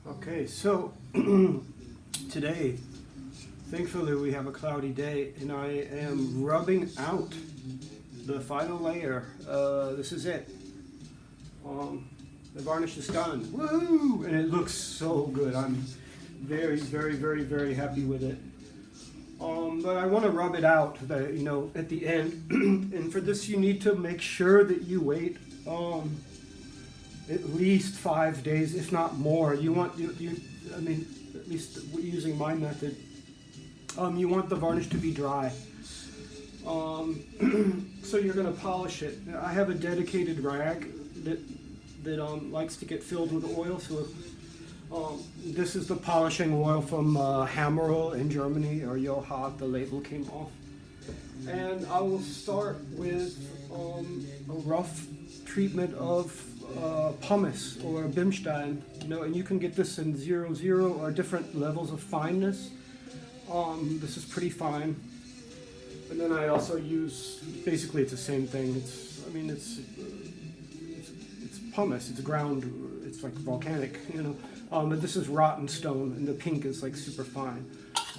Okay, so today, thankfully we have a cloudy day and I am rubbing out the final layer. This is it. The varnish is done. Woo! And it looks so good. I'm very, very, very, very happy with it. But I want to rub it out, at the end. And for this, you need to make sure that you wait at least 5 days, if not more. You want at least using my method, you want the varnish to be dry. So you're going to polish it. I have a dedicated rag that likes to get filled with oil. So this is the polishing oil from Hammerl in Germany, or Joha. The label came off. And I will start with a rough treatment of pumice or Bimstein, and you can get this in 0,0 or different levels of fineness. This is pretty fine. And then I also use, basically it's the same thing. It's pumice, it's ground, it's like volcanic, but this is Rottenstone, and the pink is like super fine.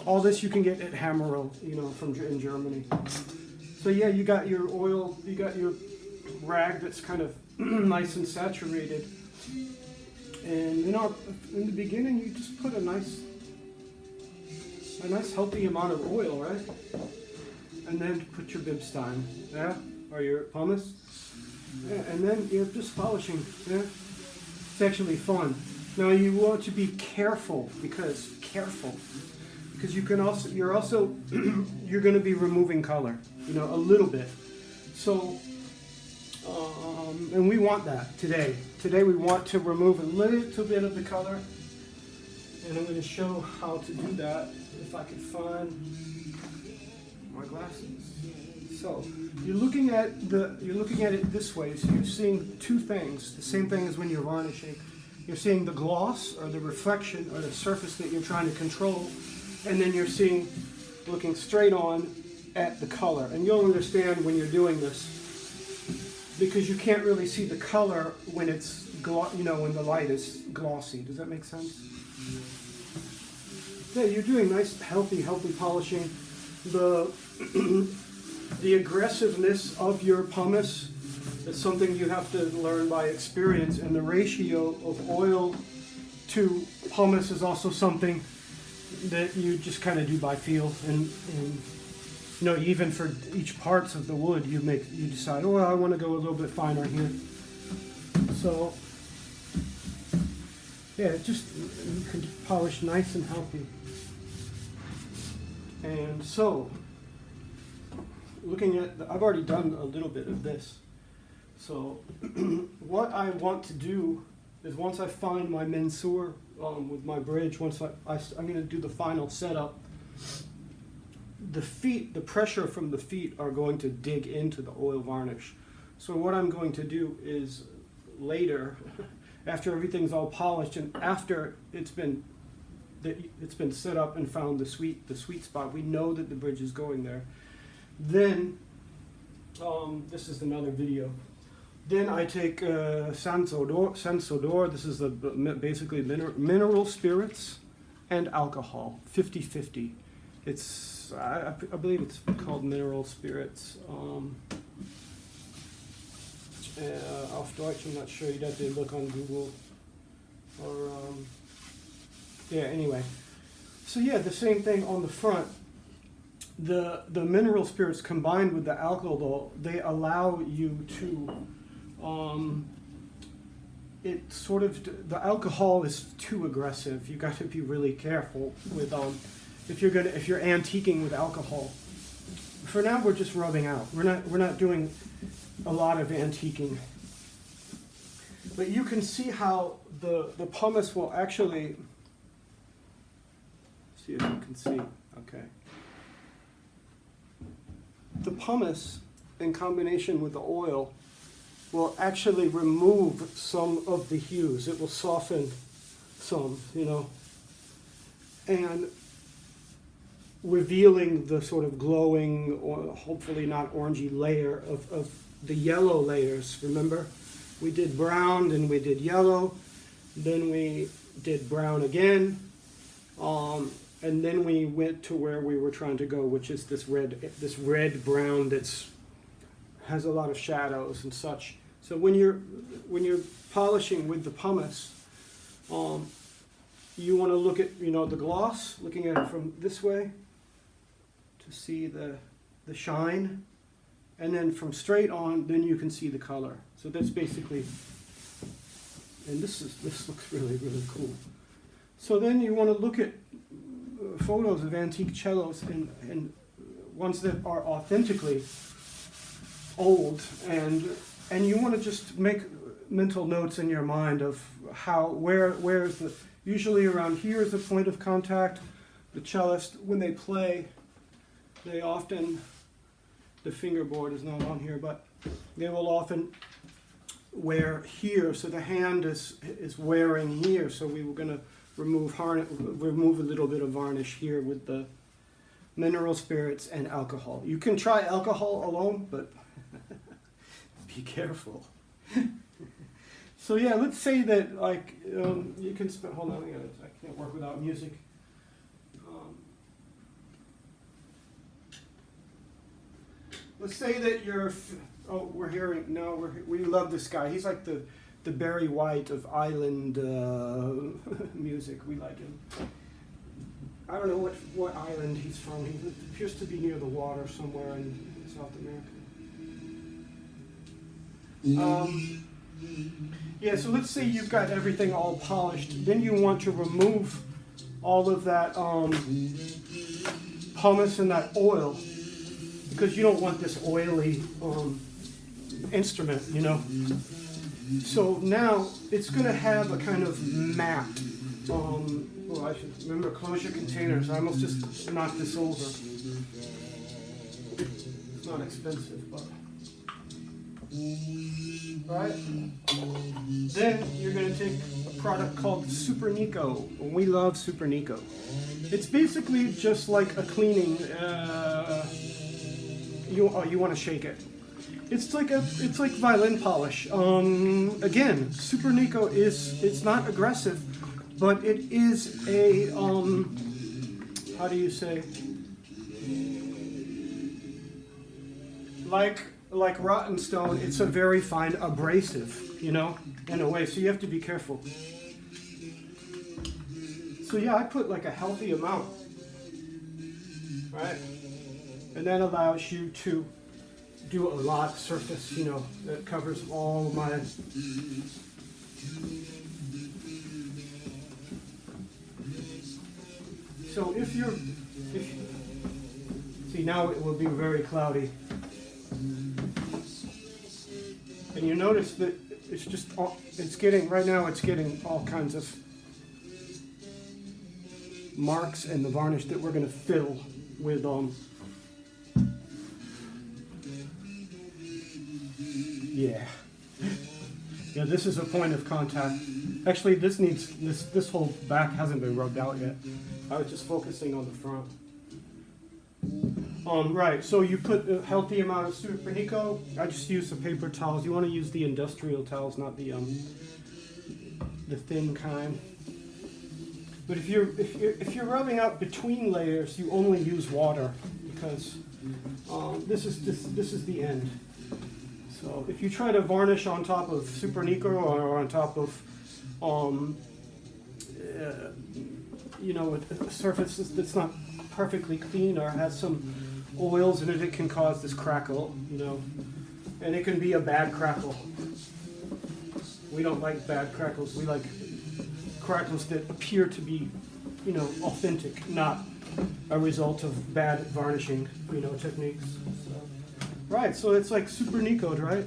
All this you can get at Hammerl, in Germany. So yeah, you got your oil, you got your rag that's kind of nice and saturated. And in the beginning you just put a nice healthy amount of oil, right? And then put your Bimstein, yeah, or your pumice. Yeah, and then you're just polishing. Yeah, it's actually fun. Now you want to be careful because you're going to be removing color, a little bit. So, and we want that today. Today we want to remove a little bit of the color, and I'm going to show how to do that if I can find my glasses. So you're looking at it this way. So you're seeing two things. The same thing as when you're varnishing. You're seeing the gloss or the reflection or the surface that you're trying to control, and then you're looking straight on at the color. And you'll understand when you're doing this, because you can't really see the color when it's when the light is glossy. Does that make sense? Yeah, you're doing nice, healthy polishing. The aggressiveness of your pumice is something you have to learn by experience, and the ratio of oil to pumice is also something that you just kind of do by feel. And even for each parts of the wood, you decide, oh, I want to go a little bit finer here. So yeah, you can polish nice and healthy. And so, looking at, I've already done a little bit of this. So, what I want to do is once I find my mensur with my bridge, once I'm going to do the final setup, the pressure from the feet are going to dig into the oil varnish. So what I'm going to do is later, after everything's all polished and after it's been set up and found the sweet spot, we know that the bridge is going there. Then, this is another video. Then I take Sensodor. This is basically mineral spirits and alcohol, 50-50. It's I believe it's called mineral spirits. Auf Deutsch, I'm not sure. You'd have to look on Google. Or yeah. Anyway, so yeah, the same thing on the front. The mineral spirits combined with the alcohol, they allow you to, the alcohol is too aggressive. You got to be really careful with if you're antiquing with alcohol. For now, we're just rubbing out. We're not doing a lot of antiquing. But you can see how the pumice will actually. See if you can see. Okay. The pumice, in combination with the oil, will actually remove some of the hues. It will soften some, and revealing the sort of glowing, or hopefully not orangey layer of the yellow layers. Remember, we did brown and we did yellow, then we did brown again, and then we went to where we were trying to go, which is this red brown that's has a lot of shadows and such. So when you're polishing with the pumice, you want to look at the gloss, looking at it from this way to see the shine, and then from straight on, then you can see the color. So that's basically, and this looks really, really cool. So then you want to look at photos of antique cellos and ones that are authentically old, and you want to just make mental notes in your mind of where's the, usually around here is the point of contact. The cellist, when they play, they often, the fingerboard is not on here, but they will often wear here, so the hand is wearing here. So we were going to remove a little bit of varnish here with the mineral spirits and alcohol. You can try alcohol alone, but be careful. So yeah, let's say that like you can spend. Hold on, I can't work without music. Let's say that you're. Oh, we're hearing now. We love this guy. He's like the Barry White of island music. We like him. I don't know what island he's from. He appears to be near the water somewhere in South America. Yeah, so let's say you've got everything all polished. Then you want to remove all of that pumice and that oil, because you don't want this oily instrument, So now it's going to have a kind of matte. Well, I should remember, close your containers. I almost just knocked this over. It's not expensive, but. Right? Then you're going to take a product called Supernico. We love Supernico. It's basically just like a cleaning. You want to shake it. It's like violin polish. Again, Supernico it's not aggressive, but it is a how do you say? Like Rottenstone, it's a very fine abrasive, in a way, so you have to be careful. So yeah, I put like a healthy amount, right? And that allows you to do a lot surface, that covers all my... So see, now it will be very cloudy. And you notice that it's getting all kinds of marks in the varnish that we're going to fill with yeah, this is a point of contact. Actually, this whole back hasn't been rubbed out yet. I was just focusing on the front. Right, so you put a healthy amount of Supernico. I just use the paper towels. You want to use the industrial towels, not the thin kind. But if you're rubbing out between layers, you only use water, because this is the end. So if you try to varnish on top of Supernico or on top of a surface that's not perfectly clean or has some oils in it, it can cause this crackle, and it can be a bad crackle. We don't like bad crackles. We like crackles that appear to be, authentic, not a result of bad varnishing, techniques. Right, so it's like Supernicoed, right?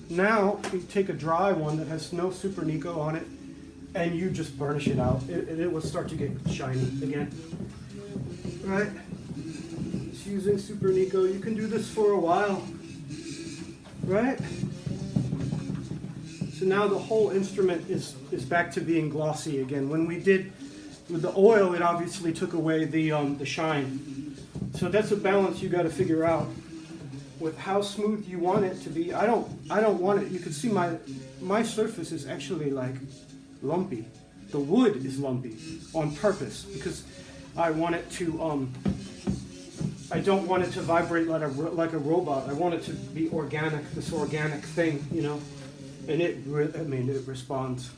Now you take a dry one that has no Supernico on it, and you just burnish it out. It will start to get shiny again. Right? Just using Supernico. You can do this for a while. Right? So now the whole instrument is back to being glossy again. When we did with the oil, it obviously took away the shine. So that's a balance you got to figure out with how smooth you want it to be. I don't want it. You can see my surface is actually like lumpy. The wood is lumpy on purpose because I want it to, I don't want it to vibrate like a robot. I want it to be organic, this organic thing, you know, and it responds.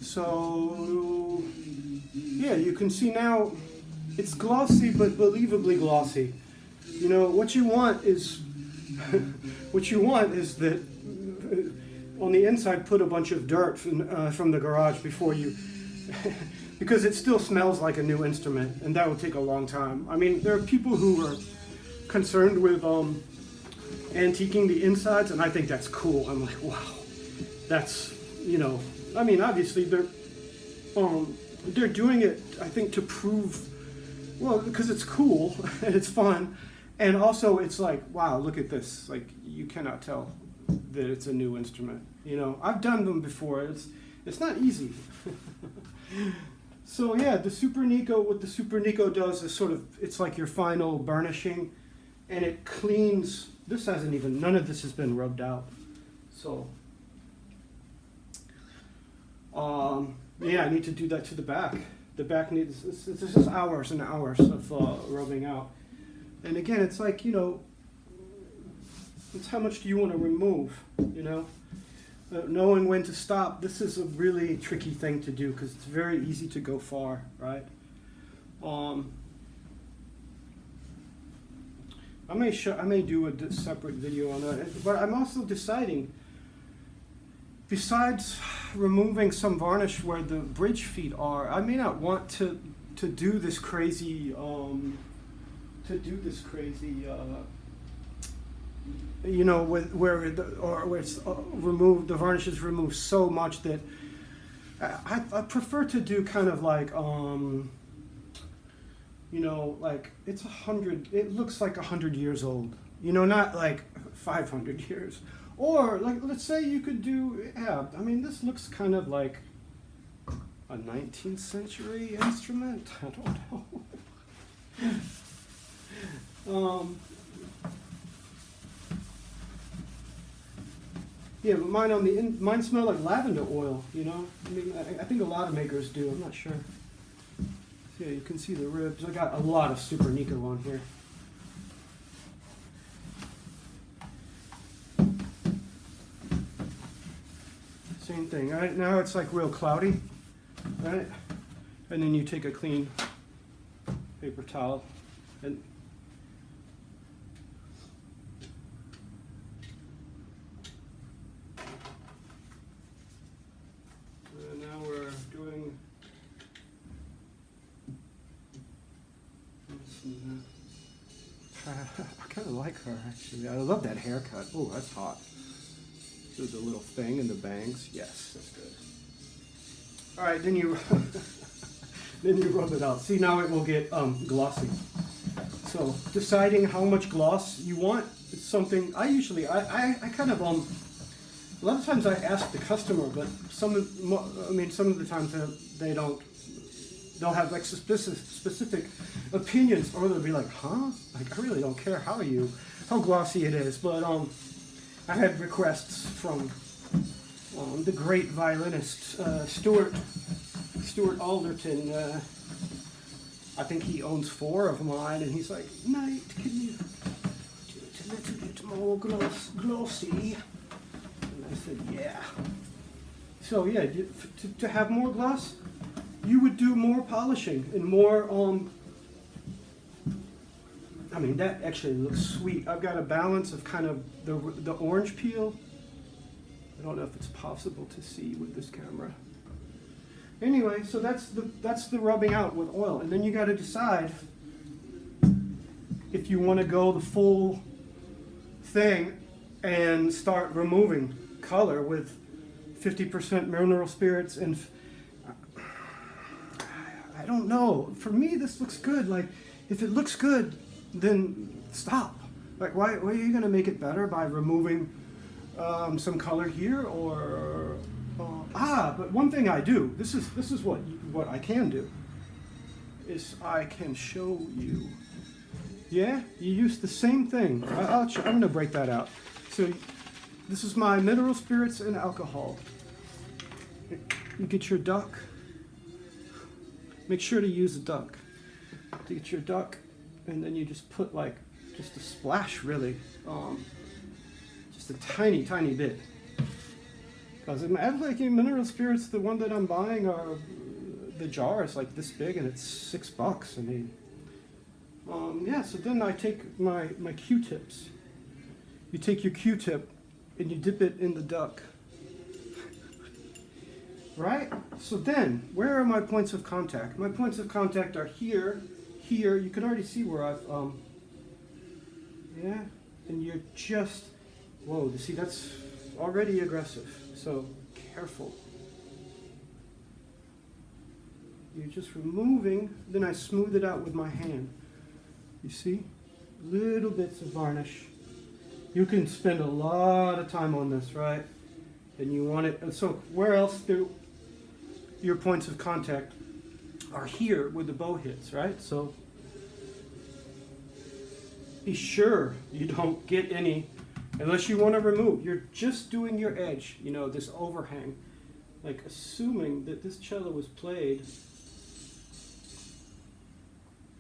So, yeah, you can see now it's glossy, but believably glossy. You know, what you want is, that on the inside put a bunch of dirt from the garage before you, because it still smells like a new instrument, and that will take a long time. I mean, there are people who are concerned with antiquing the insides, and I think that's cool. I'm like, wow, that's, you know, I mean, obviously they're doing it, I think, to prove, well, because it's cool and it's fun, and also it's like, wow, look at this. Like, you cannot tell that it's a new instrument. You know, I've done them before. It's not easy. So yeah, the Supernico, what the Supernico does is sort of, it's like your final burnishing, and it cleans. This hasn't even, none of this has been rubbed out. So, yeah, I need to do that to the back. The back needs, this is hours and hours of rubbing out. And again, it's like, you know, it's how much do you want to remove, you know? Knowing when to stop. This is a really tricky thing to do because it's very easy to go far, right? I may do a separate video on that, but I'm also deciding, besides removing some varnish where the bridge feet are, I may not want to do this crazy you know, where it's removed, the varnish is removed so much that I prefer to do kind of like, you know, like it looks like 100 years old, you know, not like 500 years. Or like, let's say you could do, yeah, I mean, this looks kind of like a 19th century instrument. I don't know. Yeah, but mine smell like lavender oil, you know? I mean, I think a lot of makers do, I'm not sure. So yeah, you can see the ribs. I got a lot of Supernico on here. Same thing, right? Now it's like real cloudy, right? And then you take a clean paper towel and now we're doing I kind of like her, actually. I love that haircut. Oh, that's hot. So the little thing and the bangs. Yes, that's good. All right, then you then you rub it out. See, now it will get glossy. So deciding how much gloss you want is something I usually I kind of a lot of times I ask the customer, but some of the times they don't. They'll have like specific opinions, or they'll be like, "Huh? Like, I really don't care how glossy it is." But I had requests from the great violinist Stuart Alderton. I think he owns 4 of mine, and he's like, "Knight, can you do it a little bit more glossy?" And I said, "Yeah." So yeah, to have more gloss, you would do more polishing and more, I mean, that actually looks sweet. I've got a balance of kind of the orange peel. I don't know if it's possible to see with this camera. Anyway, so that's the rubbing out with oil. And then you got to decide if you want to go the full thing and start removing color with 50% mineral spirits and I don't know. For me, this looks good. Like, if it looks good, then stop. Like, why are you going to make it better by removing some color here? Or but one thing I do. This is what I can do. Is I can show you. Yeah, you use the same thing. I'm going to break that out. So, this is my mineral spirits and alcohol. you get your duck. Make sure to use a duck. To get your duck, and then you just put like just a splash, really, just a tiny, tiny bit. Because like mineral spirits, the one that I'm buying are the jar is like this big, and it's $6. I mean, yeah. So then I take my Q-tips. You take your Q-tip and you dip it in the duck. Right? So then, where are my points of contact? My points of contact are here, here. You can already see where I've, yeah, and you're just, whoa, see, that's already aggressive. So, careful. You're just removing, then I smooth it out with my hand. You see? Little bits of varnish. You can spend a lot of time on this, right? And you want it, so where else do your points of contact are here where the bow hits, right? So be sure you don't get any, unless you want to remove. You're just doing your edge, you know, this overhang. Like assuming that this cello was played,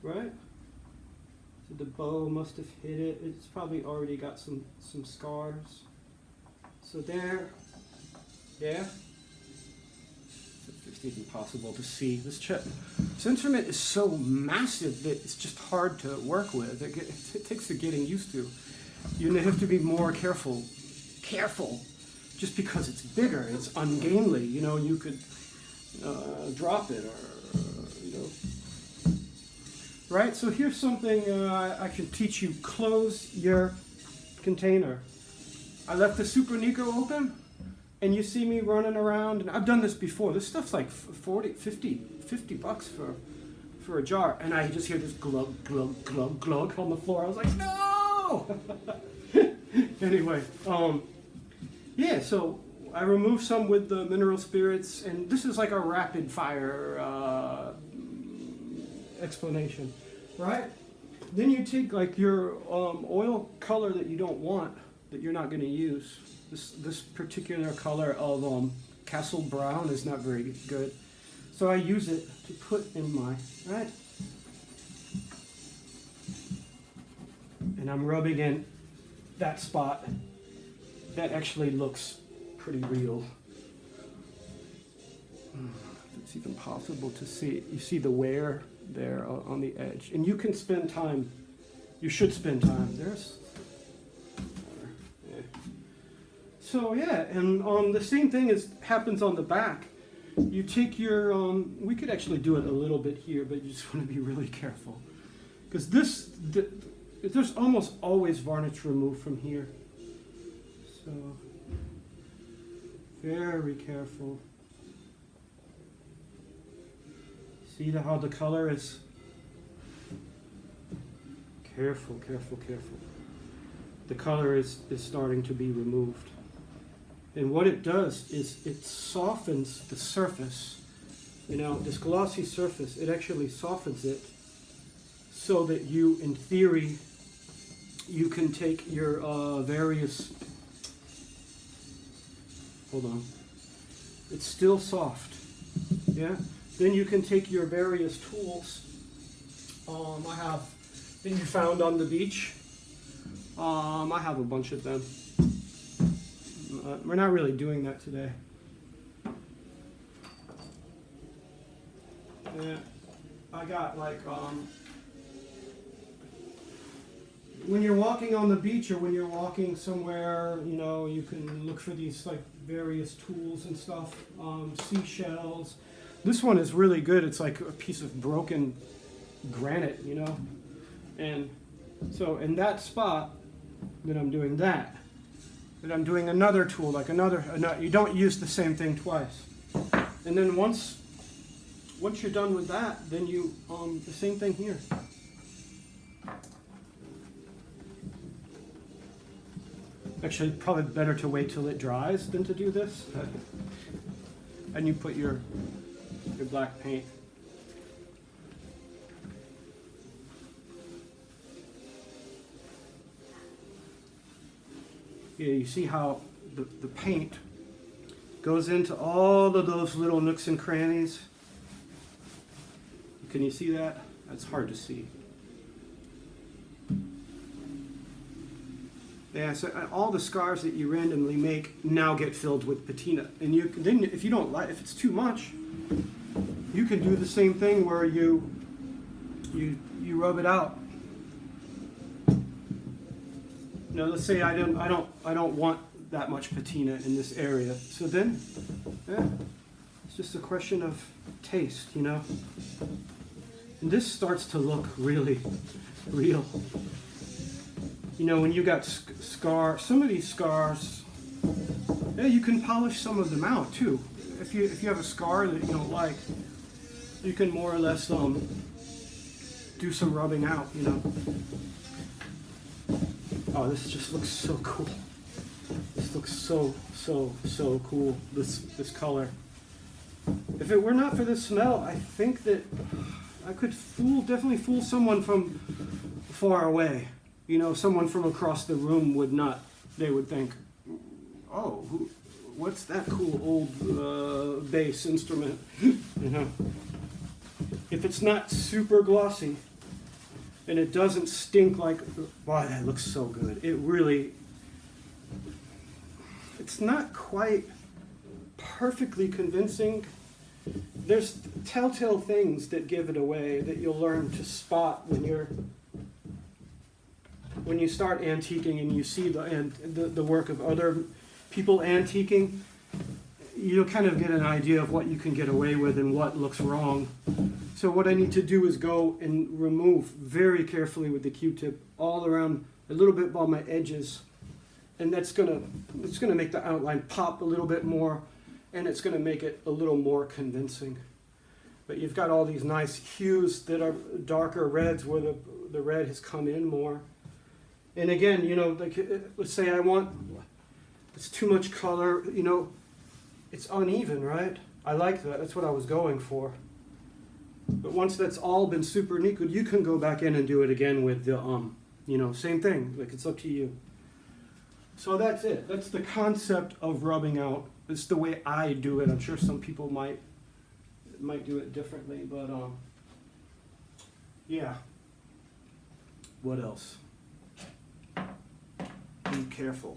right? So the bow must have hit it. It's probably already got some scars. So there, yeah. It's even possible to see this instrument is so massive that it's just hard to work with. It takes the getting used to. You have to be more careful. Just because it's bigger, it's ungainly. You know, you could drop it or you know. Right. So here's something I can teach you. Close your container. I left the Supernico open. And you see me running around, and I've done this before. This stuff's like $50 for a jar. And I just hear this glug, glug, glug, glug on the floor. I was like, no! Anyway, yeah, so I removed some with the mineral spirits, and this is like a rapid fire explanation, right? Then you take like your oil color that you don't want, that you're not going to use. This particular color of Castle Brown is not very good. So I use it to put in my, right? And I'm rubbing in that spot. That actually looks pretty real. If it's even possible to see. You see the wear there on the edge. And you can spend time, you should spend time. There's, so yeah, and the same thing happens on the back. You take your, we could actually do it a little bit here, but you just want to be really careful. Because there's almost always varnish removed from here. So, very careful. See how the color is? Careful, careful, careful. The color is starting to be removed. And what it does is it softens the surface. You know, this glossy surface, it actually softens it so that you, in theory, you can take your various, hold on, it's still soft, yeah? Then you can take your various tools, I have, that you found on the beach, I have a bunch of them. We're not really doing that today. Yeah, I got like, when you're walking on the beach or when you're walking somewhere, you know, you can look for these like various tools and stuff, seashells. This one is really good. It's like a piece of broken granite, you know. And so in that spot, then I'm doing that. Then I'm doing another tool, like another, you don't use the same thing twice. And then once you're done with that, then you, the same thing here. Actually, probably better to wait till it dries than to do this. And you put your black paint. Yeah, you see how the paint Goes into all of those little nooks and crannies. Can you see that? That's hard to see. Yeah, so all the scars that you randomly make now get filled with patina. And you can, then if you don't like, if it's too much, you can do the same thing where you rub it out. Now let's say I don't want that much patina in this area. So then, yeah, it's just a question of taste, you know. And this starts to look really real. You know, when you got some of these scars, yeah, you can polish some of them out too. If you have a scar that you don't like, you can more or less do some rubbing out, you know. Oh, this just looks so cool. This looks so cool, this color. If it were not for this smell, I think that I could definitely fool someone from far away. You know, someone from across the room would not, they would think, oh, what's that cool old bass instrument? You know, if it's not super glossy and it doesn't stink like, wow, that looks so good. It really, it's not quite perfectly convincing. There's telltale things that give it away that you'll learn to spot when you start antiquing and you see the work of other people antiquing. You'll kind of get an idea of what you can get away with and what looks wrong. So what I need to do is go and remove very carefully with the Q-tip all around, a little bit by my edges, and it's gonna make the outline pop a little bit more, and it's gonna make it a little more convincing. But you've got all these nice hues that are darker reds where the red has come in more. And again, you know, like let's say it's too much color, you know, it's uneven, right? I like that. That's what I was going for. But once that's all been Supernico'd, you can go back in and do it again with the you know, same thing. Like, it's up to you. So that's it. That's the concept of rubbing out. It's the way I do it. I'm sure some people might do it differently, but yeah. What else? Be careful.